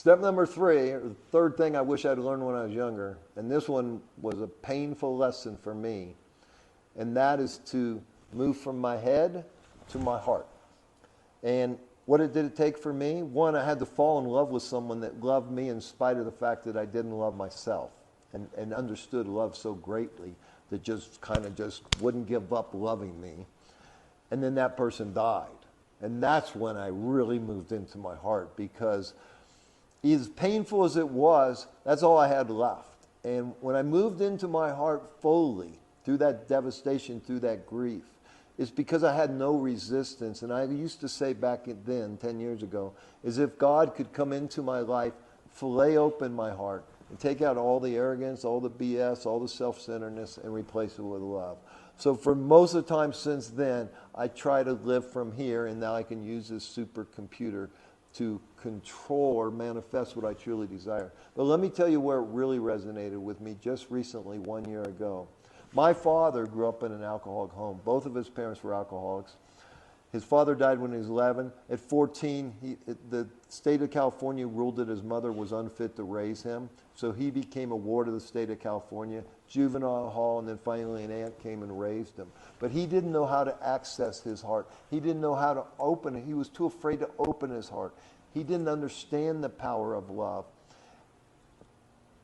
Step number 3, or the third thing I wish I'd learned when I was younger, and this one was a painful lesson for me, and that is to move from my head to my heart. And what did it take for me? One, I had to fall in love with someone that loved me in spite of the fact that I didn't love myself, and understood love so greatly that just kind of just wouldn't give up loving me. And then that person died. And that's when I really moved into my heart, because as painful as it was, that's all I had left. And when I moved into my heart fully, through that devastation, through that grief, it's because I had no resistance. And I used to say back then, 10 years ago, is if God could come into my life, fillet open my heart, and take out all the arrogance, all the BS, all the self-centeredness, and replace it with love. So for most of the time since then, I try to live from here, and now I can use this supercomputer to control or manifest what I truly desire. But let me tell you where it really resonated with me just recently, 1 year ago. My father grew up in an alcoholic home. Both of his parents were alcoholics. His father died when he was 11. At 14, the state of California ruled that his mother was unfit to raise him. So he became a ward of the state of California, juvenile hall, and then finally an aunt came and raised him. But he didn't know how to access his heart. He didn't know how to open it. He was too afraid to open his heart. He didn't understand the power of love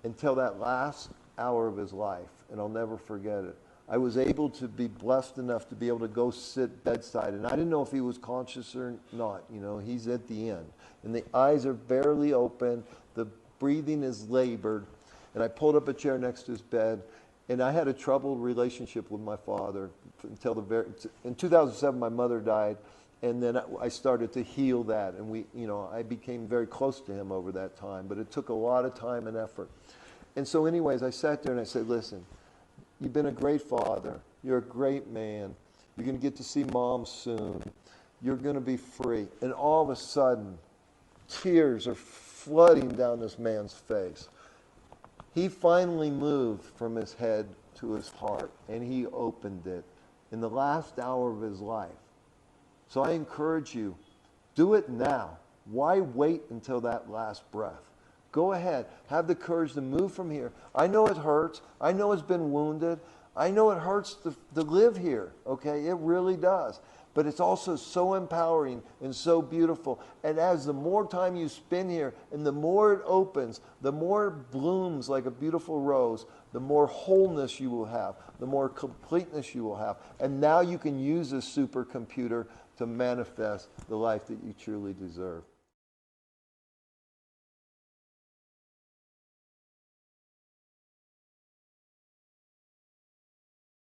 until that last hour of his life, and I'll never forget it. I was able to be blessed enough to be able to go sit bedside, and I didn't know if he was conscious or not. You know, he's at the end, and the eyes are barely open, the breathing is labored, and I pulled up a chair next to his bed, and I had a troubled relationship with my father until in 2007, my mother died, and then I started to heal that, and I became very close to him over that time, but it took a lot of time and effort. And so anyways, I sat there and I said, listen, you've been a great father. You're a great man. You're going to get to see Mom soon. You're going to be free. And all of a sudden, tears are flooding down this man's face. He finally moved from his head to his heart, and he opened it in the last hour of his life. So I encourage you, do it now. Why wait until that last breath? Go ahead. Have the courage to move from here. I know it hurts. I know it's been wounded. I know it hurts to live here, okay? It really does. But it's also so empowering and so beautiful. And as the more time you spend here and the more it opens, the more it blooms like a beautiful rose, the more wholeness you will have, the more completeness you will have. And now you can use this supercomputer to manifest the life that you truly deserve.